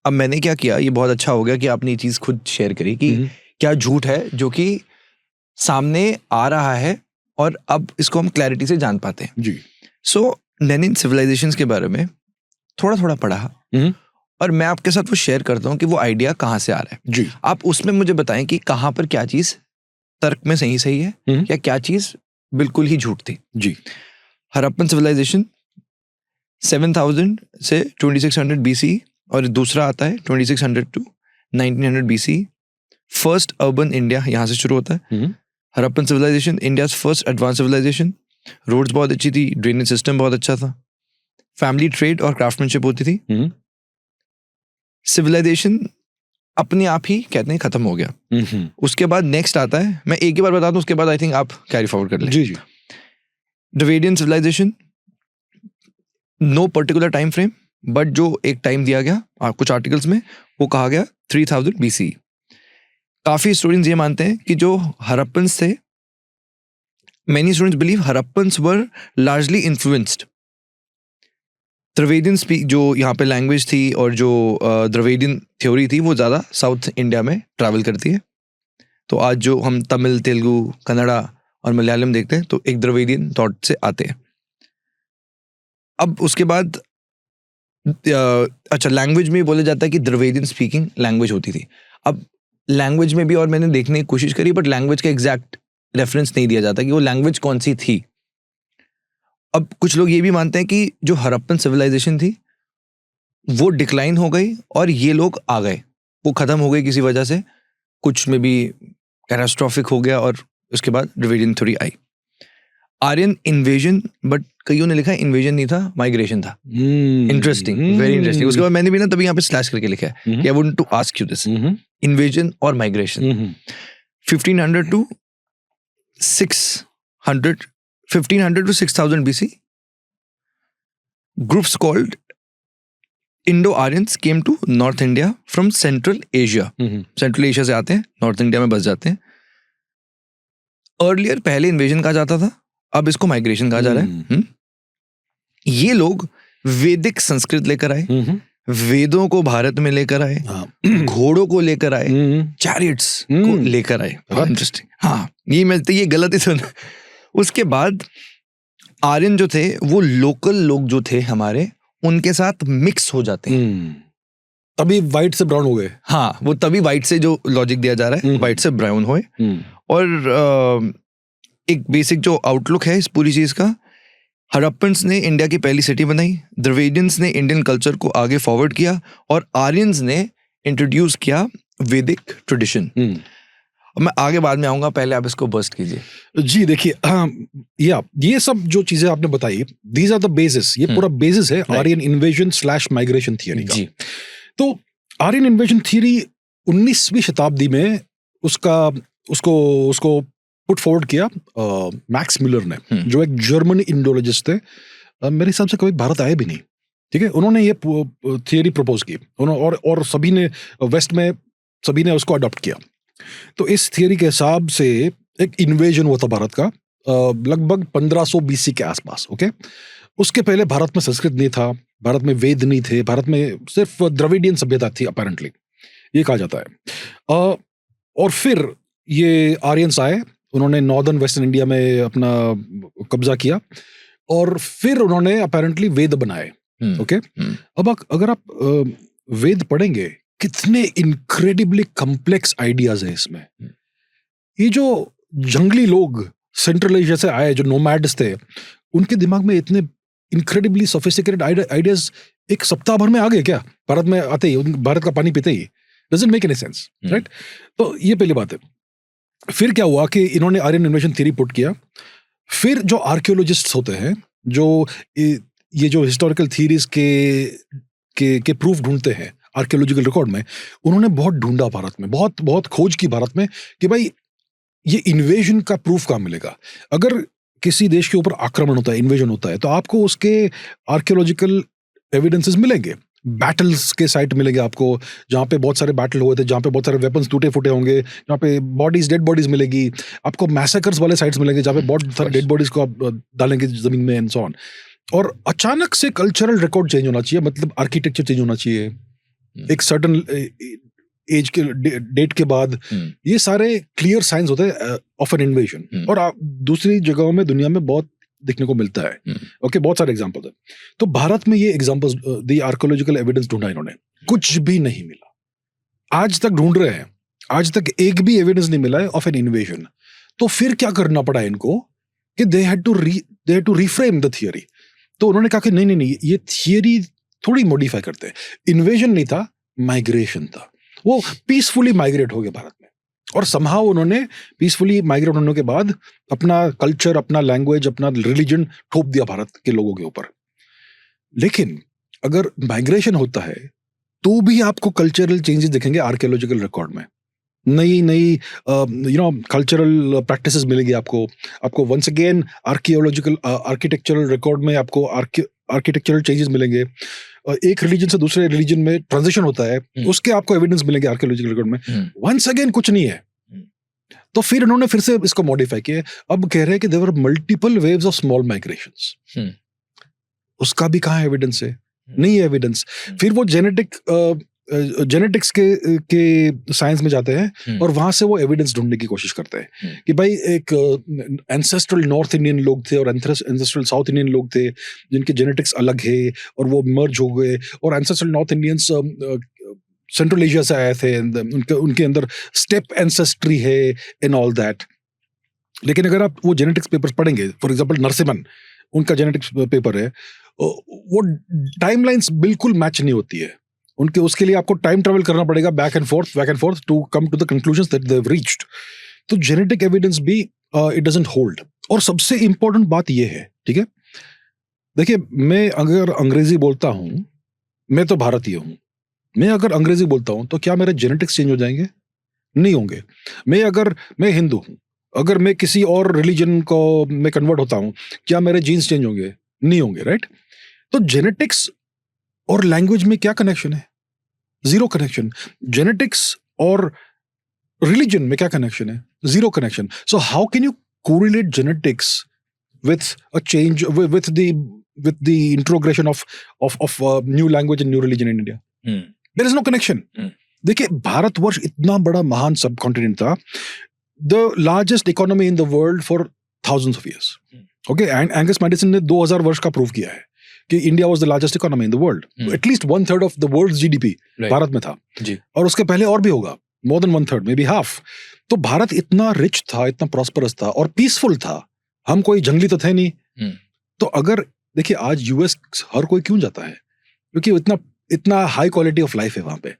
अब मैंने क्या किया, ये बहुत अच्छा हो गया कि आपने ये चीज़ खुद शेयर करी कि क्या झूठ है जो कि सामने आ रहा है और अब इसको हम क्लैरिटी से जान पाते हैं जी। सो लेनिन सिविलाइजेशंस के बारे में थोड़ा थोड़ा पढ़ा और मैं आपके साथ वो शेयर करता हूँ कि वो आइडिया कहाँ से आ रहा है जी। आप उसमें मुझे बताएं कि कहाँ पर क्या चीज़ तर्क में सही है या क्या चीज़ बिल्कुल ही झूठ थी। जी। हड़प्पन सिविलाइजेशन 7000 से 2600 BC और दूसरा आता है 2600 to 1900 BC। First urban India यहाँ से शुरू होता है। Harappan civilization India's first advance civilization. Roads बहुत अच्छी थी, ड्रेनेज सिस्टम बहुत अच्छा था, फैमिली ट्रेड और क्राफ्टमैनशिप होती थी। सिविलाइजेशन अपने आप ही कहते हैं खत्म हो गया। उसके बाद नेक्स्ट आता है, मैं एक ही बार बता दूं, उसके बाद आई थिंक आप कैरी फॉरवर्ड कर लें। जी जी। Dravidian civilisation, no particular time frame, but जो एक टाइम दिया गया कुछ आर्टिकल्स में, वो कहा गया 3000 BC। काफी हिस्टोरियंस ये मानते हैं कि जो हड़प्पन्स थे, many students believe Harappans were largely influenced। Dravidian speak जो यहाँ पे लैंग्वेज थी और जो द्रविडियन थ्योरी थी वो ज़्यादा साउथ इंडिया में ट्रैवल करती है। तो आज जो हम तमिल, तेलुगु, कन्नड़ा और मलयालम देखते हैं तो एक द्रविडियन थॉट से आते हैं। अब उसके बाद अच्छा, लैंग्वेज में बोला जाता है कि द्रविडियन स्पीकिंग लैंग्वेज होती थी। अब लैंग्वेज में भी और मैंने देखने की कोशिश करी, बट लैंग्वेज का एग्जैक्ट रेफरेंस नहीं दिया जाता कि वो लैंग्वेज कौन सी थी। अब कुछ लोग ये भी मानते हैं कि जो हड़प्पन सिविलाइजेशन थी वो डिक्लाइन हो गई और ये लोग आ गए, वो खत्म हो गई किसी वजह से, कुछ में भी कैटास्ट्रॉफिक हो गया और उसके बाद द्रविडियन थ्योरी आई। आर्यन इन्वेजन, बट कईयों ने लिखा है इन्वेजन नहीं था, माइग्रेशन था। Interesting, very interesting. उसके बाद मैंने भी ना तभी यहाँ पे स्लैश करके लिखा है कि I want to ask you this, invasion और migration. 1500 to 6000 BC, groups called Indo-Aryans came to North India from Central Asia। Central Asia से आते हैं, North India में बस जाते हैं। Earlier पहले इन्वेजन कहा जाता था, अब इसको माइग्रेशन कहा जा रहा है। ये लोग वैदिक संस्कृत लेकर आए, वेदों को भारत में लेकर आए, घोड़ों को लेकर आए, चैरियट्स को लेकर आए। बहुत इंटरेस्टिंग। हाँ, ये गलत ही सुन। उसके बाद आर्यन जो थे वो लोकल लोग जो थे हमारे, उनके साथ मिक्स हो जाते हैं, तभी वाइट से ब्राउन हो गए। हाँ, वो तभी वाइट से जो लॉजिक दिया जा रहा है, वाइट से ब्राउन हुए। और एक बेसिक जो आउटलुक है इस पूरी चीज का, हड़प्पन्स ने इंडिया की पहली सिटी बनाई, द्रविडियंस ने इंडियन कल्चर को आगे फॉरवर्ड किया और आर्यंस ने इंट्रोड्यूस किया वैदिक ट्रेडिशन। मैं आगे बाद में आऊंगा, पहले आप इसको बस्ट कीजिए। जी देखिए, ये सब जो चीजें आपने बताई, दीज आर द बेसिस, ये पूरा बेसिस है Aryan invasion slash migration theory का। तो आर्यन इन्वेजन थियरी 19वीं शताब्दी में उसको पुट फॉरवर्ड किया मैक्स मिलर ने, जो एक जर्मन इंडोलॉजिस्ट थे। मेरे हिसाब से कभी भारत आए भी नहीं, ठीक है। उन्होंने ये थियरी प्रपोज की और सभी ने वेस्ट में सभी ने उसको अडॉप्ट किया। तो इस थियरी के हिसाब से एक इन्वेजन हुआ था भारत का लगभग 1500 BC के आसपास। ओके, उसके पहले भारत में संस्कृत नहीं था, भारत में वेद नहीं थे, भारत में सिर्फ द्रविडियन सभ्यता थी अपेरेंटली, ये कहा जाता है। और फिर ये आर्यंस आए, उन्होंने नॉर्दर्न वेस्टर्न इंडिया में अपना कब्जा किया और फिर उन्होंने अपेरेंटली वेद बनाए। ओके, अब अगर आप वेद पढ़ेंगे, कितने इनक्रेडिबली कॉम्प्लेक्स आइडियाज है इसमें। ये जो जंगली लोग सेंट्रल एशिया से आए, जो नोमैड्स थे, उनके दिमाग में इतने इनक्रेडिबली सोफिस्टिकेटेड आइडियाज एक सप्ताह भर में आ गए क्या भारत में आते ही, भारत का पानी पीते ही? Doesn't make any sense, right? तो ये पहली बात है। फिर क्या हुआ कि इन्होंने आर्यन इन्वेजन थ्योरी पुट किया। फिर जो आर्कियोलॉजिस्ट्स होते हैं, जो ये जो हिस्टोरिकल थ्योरीज के प्रूफ ढूंढते हैं आर्कियोलॉजिकल रिकॉर्ड में, उन्होंने बहुत ढूंढा भारत में, बहुत खोज की भारत में कि भाई ये इन्वेजन का प्रूफ कहाँ मिलेगा। अगर किसी देश के ऊपर आक्रमण होता है, इन्वेजन होता है, तो आपको उसके आर्कियोलॉजिकल एविडेंसेस मिलेंगे, बैटल्स के साइट मिलेंगे आपको, जहाँ पे बहुत सारे बैटल हुए थे, जहाँ पे बहुत सारे वेपन्स टूटे फूटे होंगे, जहाँ पे डेड बॉडीज मिलेगी आपको, मैसेकर्स वाले साइट्स मिलेंगे जहाँ पे बहुत सारे डेड बॉडीज को आप डालेंगे जमीन में एंड सो ऑन। और अचानक से कल्चरल रिकॉर्ड चेंज होना चाहिए, मतलब आर्किटेक्चर चेंज होना चाहिए, एक सर्टन एज के डेट के बाद, ये सारे क्लियर साइंस होते हैं ऑफ एन इन्वेजन। और दूसरी जगहों में दुनिया में बहुत देखने को मिलता है। ओके, बहुत सारे एग्जांपल्स हैं। तो भारत में ये एग्जांपल्स, द आर्कियोलॉजिकल एविडेंस ढूंढा इन्होंने, कुछ भी नहीं मिला। आज तक ढूंढ रहे हैं, आज तक एक भी एविडेंस नहीं मिला है ऑफ एन इन्वेजन। तो फिर क्या करना पड़ा इनको कि they had to reframe the theory. तो उन्होंने कहा कि नहीं, ये थियरी थोड़ी मॉडिफाई करते हैं। इन्वेजन नहीं था, माइग्रेशन था। वो पीसफुली माइग्रेट हो गया भारत में, और समहाउ उन्होंने पीसफुली माइग्रेट होने के बाद अपना कल्चर, अपना लैंग्वेज, अपना रिलीजन थोप दिया भारत के लोगों के ऊपर। लेकिन अगर माइग्रेशन होता है तो भी आपको कल्चरल चेंजेस दिखेंगे आर्कियोलॉजिकल रिकॉर्ड में। नई कल्चरल प्रैक्टिसेस मिलेगी आपको once again archaeological architectural record में आपको आर्किटेक्चरल चेंजेस मिलेंगे। एक रिलीजन से दूसरे रिलीजन में ट्रांजिशन होता है, उसके आपको एविडेंस मिलेंगे आर्कियोलॉजिकल रिकॉर्ड में। वंस अगेन कुछ नहीं है। तो फिर उन्होंने फिर से इसको मॉडिफाई किया। अब कह रहे हैं कि there were multiple waves of small migrations. उसका भी कहाँ एविडेंस है? नहीं है एविडेंस। फिर वो जेनेटिक्स के साइंस में जाते हैं और वहां से वो एविडेंस ढूंढने की कोशिश करते हैं कि भाई एक एंसेस्ट्रल नॉर्थ इंडियन लोग थे और एंसेस्ट्रल साउथ इंडियन लोग थे जिनके जेनेटिक्स अलग है और वो मर्ज हो गए, और ancestral north Indians central Asia से आए थे, उनके अंदर स्टेप एंसेस्ट्री है एंड ऑल दैट। लेकिन अगर आप वो जेनेटिक्स पेपर्स पढ़ेंगे, फॉर एग्जांपल नरसिम्हन, उनका जेनेटिक्स पेपर है, वो टाइमलाइंस बिल्कुल मैच नहीं होती है उनके। उसके लिए आपको टाइम ट्रेवल करना पड़ेगा back and forth to come to the conclusions that they have reached. तो जेनेटिक एविडेंस भी इट डजंट होल्ड। और सबसे इंपॉर्टेंट बात ये है, ठीक है, देखिए, मैं अगर अंग्रेजी बोलता हूं, मैं तो भारतीय हूं, मैं अगर अंग्रेजी बोलता हूं तो क्या मेरे जेनेटिक्स चेंज हो जाएंगे? नहीं होंगे। मैं हिंदू हूं, अगर मैं किसी और रिलीजन को मैं कन्वर्ट होता हूं, क्या मेरे जीन्स चेंज होंगे? नहीं होंगे, राइट? तो जेनेटिक्स और लैंग्वेज में क्या कनेक्शन है? Zero connection. जेनेटिक्स और रिलीजन में क्या कनेक्शन है? Zero connection. So how can you correlate genetics with a change with the introgression of new language and new religion in India? There is no connection. देखिए, भारतवर्ष इतना बड़ा महान सब continent था, the largest economy in the world for thousands of years. Okay, and Angus Maddison ने 2000 वर्ष का prove किया है कि India was the largest economy in the world. At least 1/3 of the world's GDP Bharat में था जी। और उसके पहले और भी होगा, more than 1/3, maybe half. तो भारत इतना रिच था, इतना प्रॉस्परस था और पीसफुल था। हम कोई जंगली तो थे नहीं। तो अगर देखिए, आज यूएस हर कोई क्यों जाता है? क्योंकि इतना हाई क्वालिटी ऑफ लाइफ है वहां पे।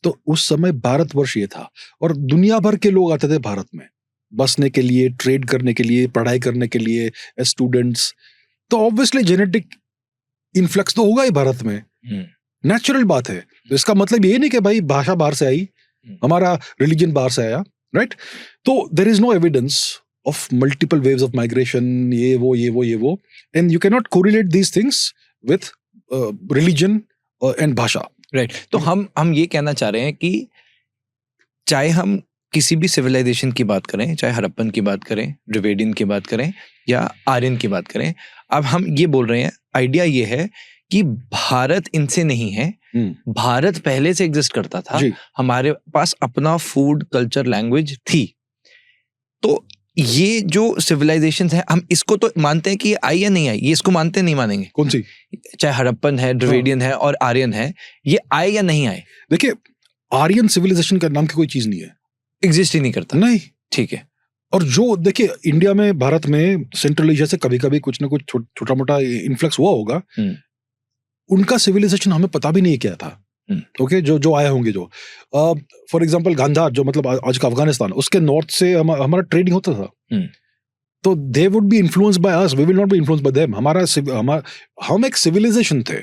तो उस समय भारतवर्ष ये था, और दुनिया भर के लोग आते थे भारत में बसने के लिए, ट्रेड करने के लिए, पढ़ाई करने के लिए, स्टूडेंट्स। तो ऑब्वियसली जेनेटिक इन्फ्लक्स तो होगा ही भारत में, नेचुरल बात है। तो इसका मतलब ये नहीं कि भाई भाषा बाहर से आई, हमारा रिलीजन बाहर से आया, राइट? तो there is no evidence of multiple waves of migration, ये वो, and you cannot correlate these things with religion and भाषा, right? तो हम ये कहना चाह रहे हैं कि चाहे हम किसी भी सिविलाइजेशन की बात करें, चाहे हड़प्पन की बात करें, द्रविडियन की बात करें या आर्यन की बात करें, अब हम ये बोल रहे हैं, आइडिया ये है कि भारत इनसे नहीं है, भारत पहले से एग्जिस्ट करता था, हमारे पास अपना फूड, कल्चर, लैंग्वेज थी। तो ये जो सिविलाइजेशन है, हम इसको तो मानते हैं कि ये आई या नहीं आई, ये इसको मानते नहीं मानेंगे? कौन सी? चाहे हड़प्पन है, द्रविडियन है और आर्यन है, ये आए या नहीं आए? देखिए, आर्यन सिविलाइजेशन का नाम की कोई चीज नहीं है, एग्जिस्ट ही नहीं करता। नहीं, ठीक है। और जो देखिए, इंडिया में, भारत में, सेंट्रल एशिया से कभी कभी कुछ ना कुछ छोटा मोटा इन्फ्लक्स हुआ होगा, उनका सिविलाइजेशन हमें पता भी नहीं क्या था। ओके, जो आए होंगे, जो फॉर एग्जांपल गांधार, जो मतलब आज का अफगानिस्तान, उसके नॉर्थ से हमारा ट्रेडिंग होता था। तो they would be influenced by us, we will not be influenced by them. हम एक सिविलाइजेशन थे,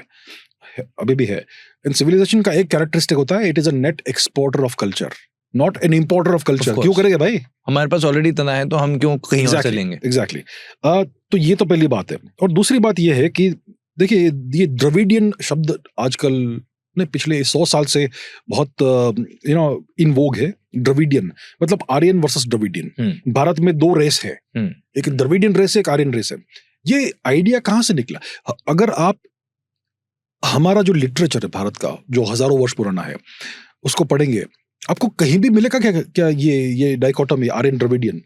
अभी भी है। इन सिविलाइजेशन का एक कैरेक्टरिस्टिक होता है, it is a net exporter of culture, not an importer of culture. क्यों करेंगे भाई? हमारे पास ऑलरेडी इतना है, तो हम क्यों कहीं और से लेंगे? एग्जैक्टली। तो ये तो पहली बात है। और दूसरी बात ये है कि देखिए, ये द्रविडियन शब्द आजकल पिछले 100 साल से बहुत इन वोग है। द्रविडियन मतलब आर्यन वर्सेस द्रविडियन। भारत में दो रेस है, एक द्रविडियन रेस है, एक आर्यन रेस है। ये आइडिया कहां से निकला? अगर आप हमारा जो लिटरेचर है भारत का, जो हजारों वर्ष पुराना है, उसको पढ़ेंगे, आपको कहीं भी मिलेगा क्या क्या ये डाइकोटोमी आर्यन द्रविडियन?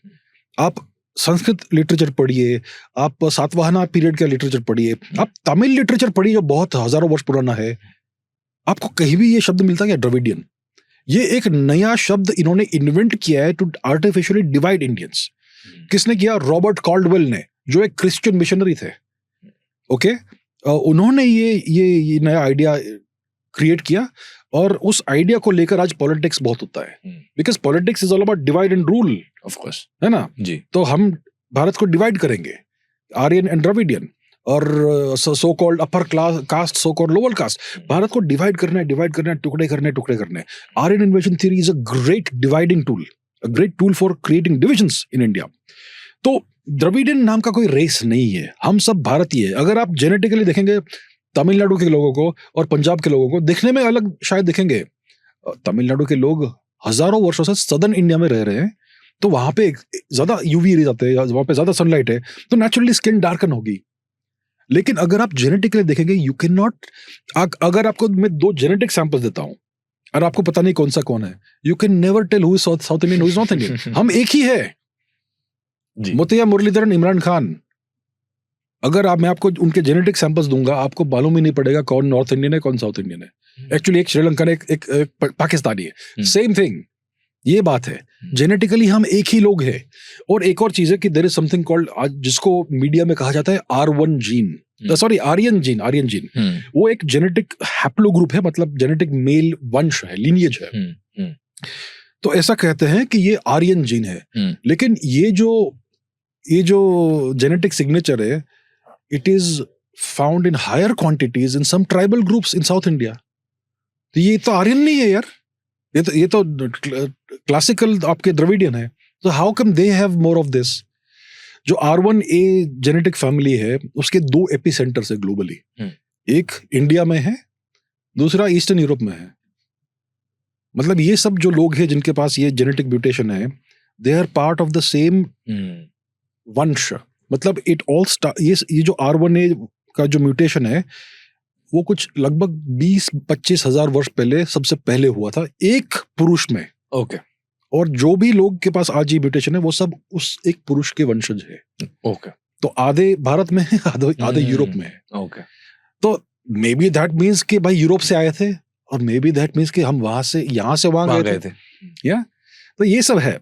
आप संस्कृत लिटरेचर पढ़िए, आप सातवाहना पीरियड का लिटरेचर पढ़िए, आप तमिल लिटरेचर पढ़िए जो बहुत हजारों वर्ष पुराना है, आपको कहीं भी ये शब्द मिलता है क्या, द्रविडियन? ये एक नया शब्द इन्होंने इन्वेंट किया है टू आर्टिफिशियली डिवाइड इंडियंस। किसने किया? रॉबर्ट कॉल्डवेल ने, जो एक क्रिश्चियन मिशनरी थे। ओके, उन्होंने ये नया आइडिया क्रिएट किया, और उस आइडिया को लेकर आज पॉलिटिक्स बहुत होता है, because politics is all about divide and rule, of course, है ना जी। तो हम भारत को डिवाइड करेंगे, आर्यन एंड द्रविडियन, और so called upper class caste, so called lower caste. Bharat को डिवाइड करना है, टुकड़े करने। Aryan invasion theory is a great dividing tool, a great tool for creating divisions in India. तो द्रविडियन नाम का कोई रेस नहीं है, हम सब भारतीय है। अगर आप जेनेटिकली देखेंगे तमिलनाडु के लोगों को और पंजाब के लोगों को, दिखने में अलग शायद दिखेंगे। तमिलनाडु के लोग हजारों वर्षों से सदर्न इंडिया में रह रहे हैं, तो वहां पे ज्यादा यूवी रेज आते हैं, वहां पे ज्यादा सनलाइट है, तो नेचुरली स्किन डार्कन होगी। लेकिन अगर आप जेनेटिकली देखेंगे, यू कैन नॉट, अगर आपको मैं 2 जेनेटिक सैंपल्स देता हूं और आपको पता नहीं कौन सा कौन है, you can never tell who is South Indian, who is North Indian. हम एक ही है जी। मोतिया मुरलीधरन, इमरान खान, अगर मैं आपको उनके जेनेटिक सैंपल्स दूंगा, आपको मालूम ही नहीं पड़ेगा कौन नॉर्थ इंडियन है कौन साउथ इंडियन है। एक्चुअली एक श्रीलंकन है, एक पाकिस्तानी है, सेम थिंग। ये बात है, जेनेटिकली हम एक ही लोग हैं। और एक और चीज है कि देयर इज समथिंग कॉल्ड, जिसको मीडिया में कहा जाता है R1 gene, sorry Aryan gene, वो एक जेनेटिक हैप्लो ग्रुप है, मतलब जेनेटिक मेल वंश है, लीनियज है। तो ऐसा कहते हैं कि ये आर्यन जीन है। लेकिन ये जो जेनेटिक सिग्नेचर है, it is found in higher quantities in some tribal groups in South India. तो ये तो आर्यन नहीं है यार, ये तो क्लासिकल आपके द्रविडियन है। तो how come they have more of this? जो R1A जेनेटिक फैमिली है, उसके 2 एपिसेंटर्स है ग्लोबली, एक इंडिया में है, दूसरा ईस्टर्न यूरोप में है। मतलब ये सब जो लोग हैं जिनके पास ये जेनेटिक म्यूटेशन है, they are part of the same वंश। मतलब इट ऑल ये जो R1A का जो म्यूटेशन है, वो कुछ लगभग 20-25 हजार वर्ष पहले सबसे पहले हुआ था एक पुरुष में। ओके। और जो भी लोग के पास आज ये म्यूटेशन है, वो सब उस एक पुरुष के वंशज है। ओके। तो आधे भारत में है, आधे यूरोप में है। ओके। तो मे बी दैट मीन्स कि भाई यूरोप से आए थे, और मे बी दैट मीन्स कि हम वहां से यहाँ से वहां गए थे। या तो ये सब है।